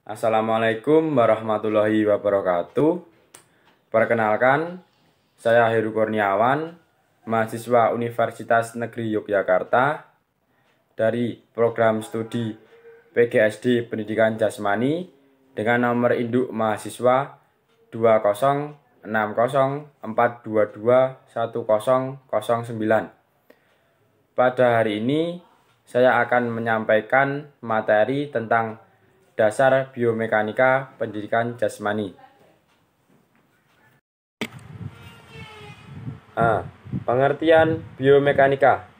Assalamualaikum warahmatullahi wabarakatuh. Perkenalkan, saya Heru Kurniawan, mahasiswa Universitas Negeri Yogyakarta dari program studi PGSD Pendidikan Jasmani dengan nomor induk mahasiswa 20604221009. Pada hari ini, saya akan menyampaikan materi tentang dasar biomekanika pendidikan jasmani. Pengertian biomekanika.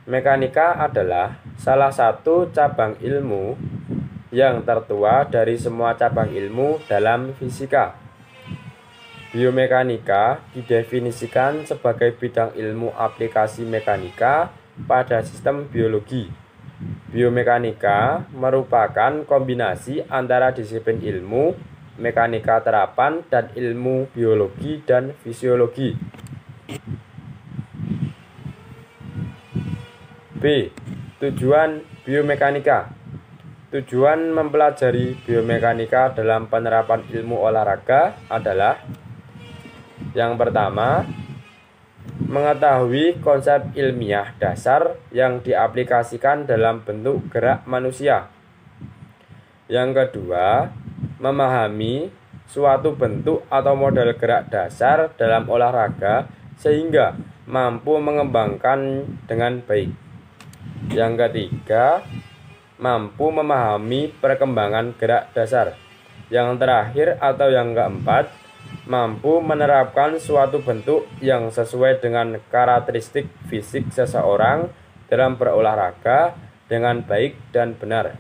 Mekanika adalah salah satu cabang ilmu yang tertua dari semua cabang ilmu dalam fisika. Biomekanika didefinisikan sebagai bidang ilmu aplikasi mekanika pada sistem biologi. Biomekanika merupakan kombinasi antara disiplin ilmu mekanika terapan dan ilmu biologi dan fisiologi. B. Tujuan biomekanika. Tujuan mempelajari biomekanika dalam penerapan ilmu olahraga adalah: yang pertama, mengetahui konsep ilmiah dasar yang diaplikasikan dalam bentuk gerak manusia. Yang kedua, memahami suatu bentuk atau model gerak dasar dalam olahraga sehingga mampu mengembangkan dengan baik. Yang ketiga, mampu memahami perkembangan gerak dasar. Yang terakhir atau yang keempat, mampu menerapkan suatu bentuk yang sesuai dengan karakteristik fisik seseorang dalam berolahraga dengan baik dan benar.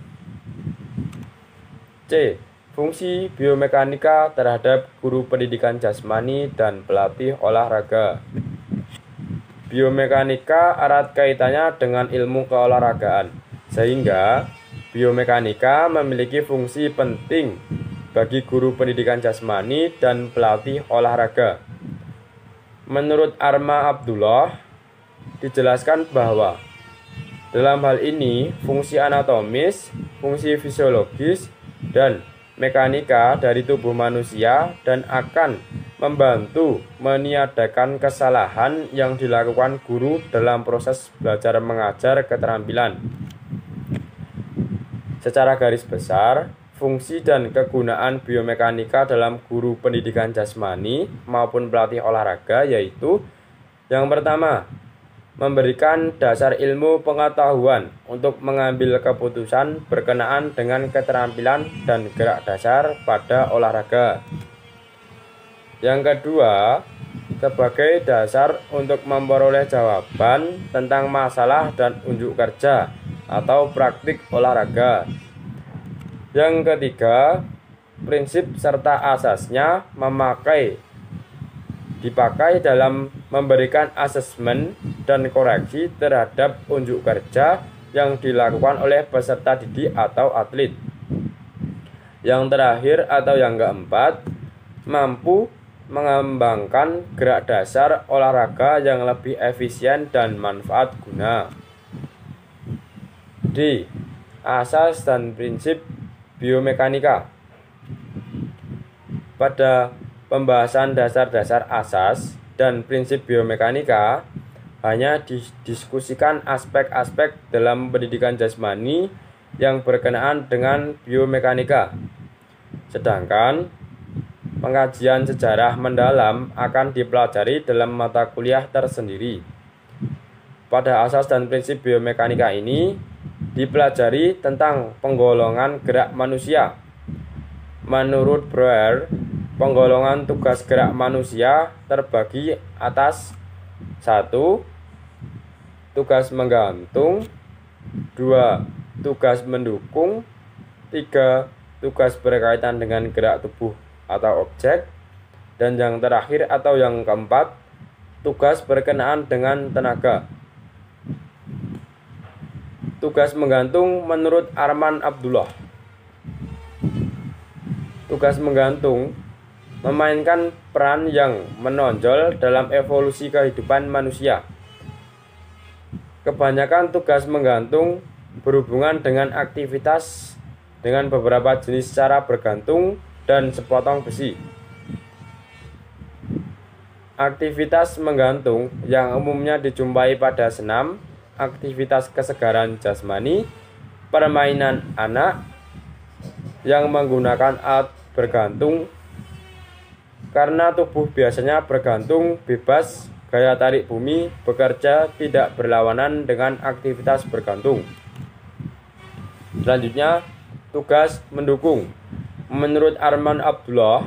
C. Fungsi biomekanika terhadap guru pendidikan jasmani dan pelatih olahraga. Biomekanika erat kaitannya dengan ilmu keolahragaan, sehingga biomekanika memiliki fungsi penting bagi guru pendidikan jasmani dan pelatih olahraga. Menurut Arma Abdullah, dijelaskan bahwa dalam hal ini fungsi anatomis, fungsi fisiologis, dan mekanika dari tubuh manusia dan akan membantu meniadakan kesalahan yang dilakukan guru dalam proses belajar mengajar keterampilan. Secara garis besar, fungsi dan kegunaan biomekanika dalam guru pendidikan jasmani maupun pelatih olahraga yaitu: yang pertama, memberikan dasar ilmu pengetahuan untuk mengambil keputusan berkenaan dengan keterampilan dan gerak dasar pada olahraga. Yang kedua, sebagai dasar untuk memperoleh jawaban tentang masalah dan unjuk kerja atau praktik olahraga. Yang ketiga, prinsip serta asasnya dipakai dalam memberikan asesmen dan koreksi terhadap unjuk kerja yang dilakukan oleh peserta didik atau atlet. Yang terakhir atau yang keempat, mampu mengembangkan gerak dasar olahraga yang lebih efisien dan manfaat guna. D. Asas dan prinsip biomekanika. Pada pembahasan dasar-dasar asas dan prinsip biomekanika, hanya didiskusikan aspek-aspek dalam pendidikan jasmani yang berkenaan dengan biomekanika. Sedangkan pengkajian sejarah mendalam akan dipelajari dalam mata kuliah tersendiri. Pada asas dan prinsip biomekanika ini dipelajari tentang penggolongan gerak manusia. Menurut Breuer, penggolongan tugas gerak manusia terbagi atas: 1. Tugas menggantung, 2. Tugas mendukung, 3. Tugas berkaitan dengan gerak tubuh atau objek, dan yang terakhir atau yang keempat, tugas berkenaan dengan tenaga. Tugas menggantung menurut Arman Abdullah. Tugas menggantung memainkan peran yang menonjol dalam evolusi kehidupan manusia. Kebanyakan tugas menggantung berhubungan dengan aktivitas dengan beberapa jenis secara bergantung dan sepotong besi. Aktivitas menggantung yang umumnya dijumpai pada senam, aktivitas kesegaran jasmani, permainan anak yang menggunakan alat bergantung karena tubuh biasanya bergantung bebas. Gaya tarik bumi bekerja tidak berlawanan dengan aktivitas bergantung. Selanjutnya, tugas mendukung. Menurut Arman Abdullah,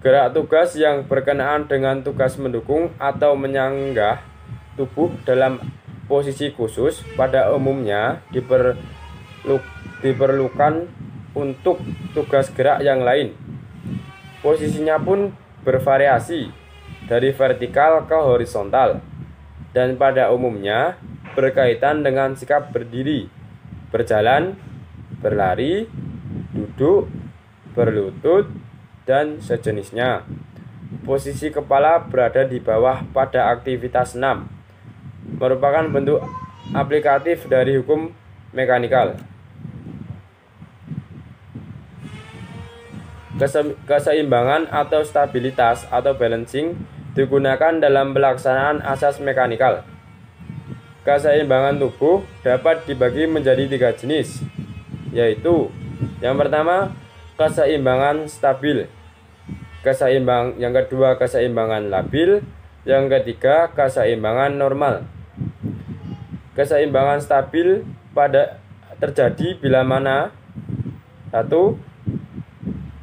gerak tugas yang berkenaan dengan tugas mendukung atau menyanggah tubuh dalam posisi khusus pada umumnya diperlukan untuk tugas gerak yang lain. Posisinya pun bervariasi dari vertikal ke horizontal dan pada umumnya berkaitan dengan sikap berdiri, berjalan, berlari, duduk, berlutut, dan sejenisnya. Posisi kepala berada di bawah pada aktivitas 6 merupakan bentuk aplikatif dari hukum mekanikal. Keseimbangan atau stabilitas atau balancing digunakan dalam pelaksanaan asas mekanikal. Keseimbangan tubuh dapat dibagi menjadi 3 jenis, yaitu yang pertama, keseimbangan stabil, yang kedua, keseimbangan labil, yang ketiga, keseimbangan normal. Keseimbangan stabil terjadi bila mana 1.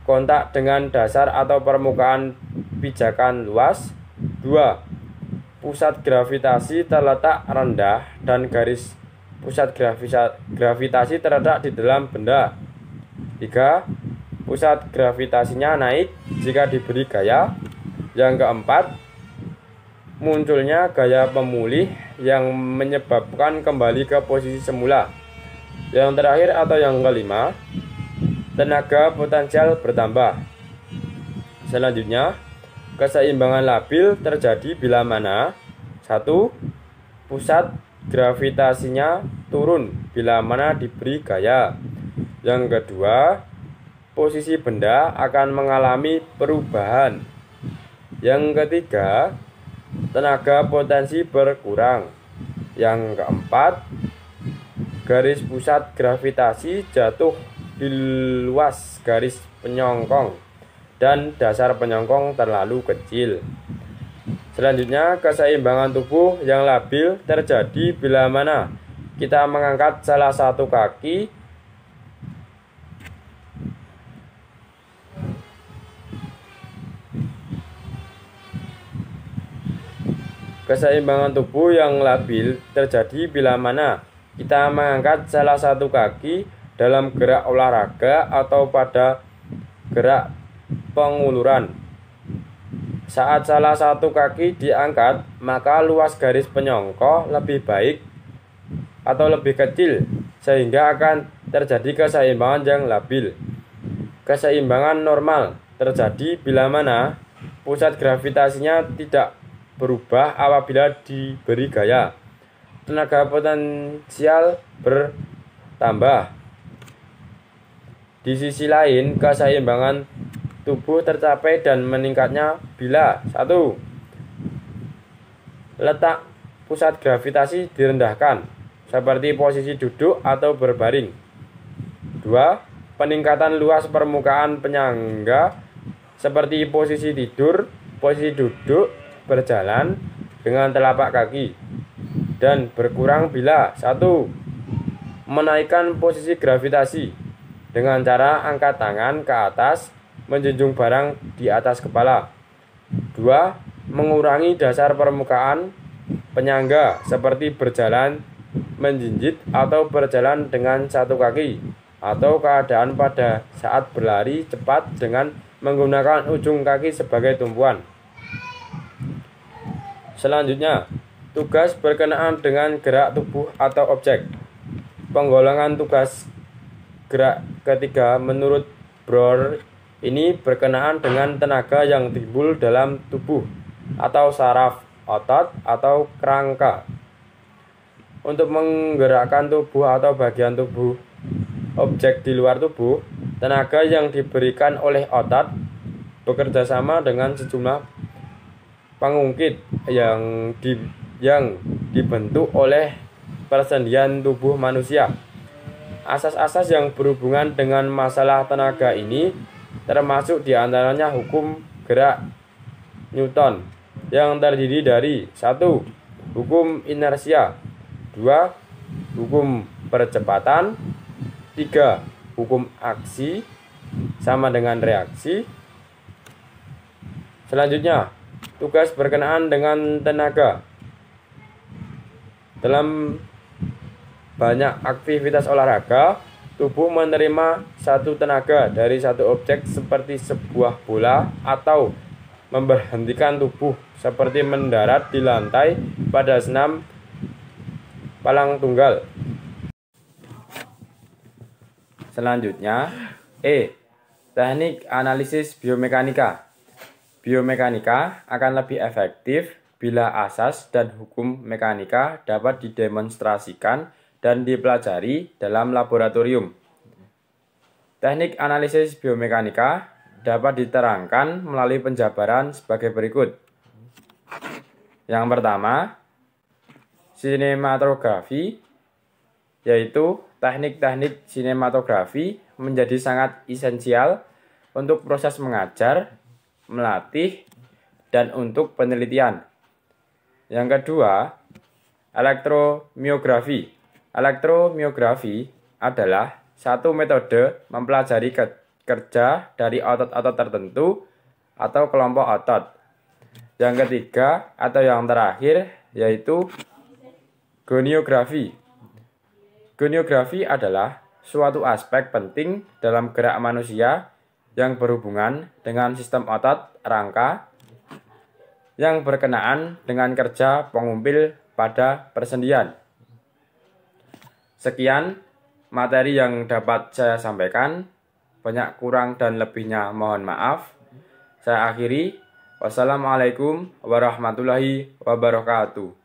Kontak dengan dasar atau permukaan pijakan luas. 2. Pusat gravitasi terletak rendah dan garis pusat gravitasi terletak di dalam benda. 3. Pusat gravitasinya naik jika diberi gaya. Yang keempat, munculnya gaya pemulih yang menyebabkan kembali ke posisi semula. Yang terakhir atau yang kelima, tenaga potensial bertambah. Selanjutnya, keseimbangan labil terjadi bila mana 1. Pusat gravitasinya turun bila mana diberi gaya. Yang kedua, posisi benda akan mengalami perubahan. Yang ketiga, tenaga potensi berkurang. Yang keempat, garis pusat gravitasi jatuh di luas garis penyongkong dan dasar penyongkong terlalu kecil. Selanjutnya, keseimbangan tubuh yang labil terjadi bila mana kita mengangkat salah satu kaki Keseimbangan tubuh yang labil terjadi bila mana kita mengangkat salah satu kaki dalam gerak olahraga atau pada gerak penguluran. Saat salah satu kaki diangkat, maka luas garis penyongkok lebih baik atau lebih kecil, sehingga akan terjadi keseimbangan yang labil. Keseimbangan normal terjadi bila mana pusat gravitasinya tidak berubah apabila diberi gaya. Tenaga potensial bertambah. Di sisi lain, keseimbangan tubuh tercapai dan meningkatnya bila 1. Letak pusat gravitasi direndahkan, seperti posisi duduk atau berbaring. 2. Peningkatan luas permukaan penyangga, seperti posisi tidur, posisi duduk, berjalan dengan telapak kaki. Dan berkurang bila 1. Menaikkan posisi gravitasi dengan cara angkat tangan ke atas, menjunjung barang di atas kepala. 2. Mengurangi dasar permukaan penyangga seperti berjalan menjinjit atau berjalan dengan satu kaki, atau keadaan pada saat berlari cepat dengan menggunakan ujung kaki sebagai tumpuan. Selanjutnya, tugas berkenaan dengan gerak tubuh atau objek. Penggolongan tugas gerak ketiga menurut Bohr ini berkenaan dengan tenaga yang timbul dalam tubuh atau saraf, otot, atau kerangka untuk menggerakkan tubuh atau bagian tubuh objek di luar tubuh, tenaga yang diberikan oleh otot bekerja sama dengan sejumlah pengungkit yang dibentuk oleh persendian tubuh manusia. Asas-asas yang berhubungan dengan masalah tenaga ini termasuk diantaranya hukum gerak Newton yang terdiri dari 1. Hukum inersia, 2. Hukum percepatan, 3. Hukum aksi sama dengan reaksi. Selanjutnya, tugas berkenaan dengan tenaga. Dalam banyak aktivitas olahraga, tubuh menerima satu tenaga dari satu objek seperti sebuah bola atau memberhentikan tubuh seperti mendarat di lantai pada senam palang tunggal. Selanjutnya, teknik analisis biomekanika. Biomekanika akan lebih efektif bila asas dan hukum mekanika dapat didemonstrasikan dan dipelajari dalam laboratorium. Teknik analisis biomekanika dapat diterangkan melalui penjabaran sebagai berikut. Yang pertama, sinematografi, yaitu teknik-teknik sinematografi menjadi sangat esensial untuk proses mengajar, melatih, dan untuk penelitian. Yang kedua, elektromiografi. Elektromiografi adalah satu metode mempelajari kerja dari otot-otot tertentu atau kelompok otot. Yang ketiga atau yang terakhir yaitu goniografi. Goniografi adalah suatu aspek penting dalam gerak manusia yang berhubungan dengan sistem otot rangka yang berkenaan dengan kerja pengumpil pada persendian. Sekian materi yang dapat saya sampaikan. Banyak kurang dan lebihnya mohon maaf. Saya akhiri. Wassalamualaikum warahmatullahi wabarakatuh.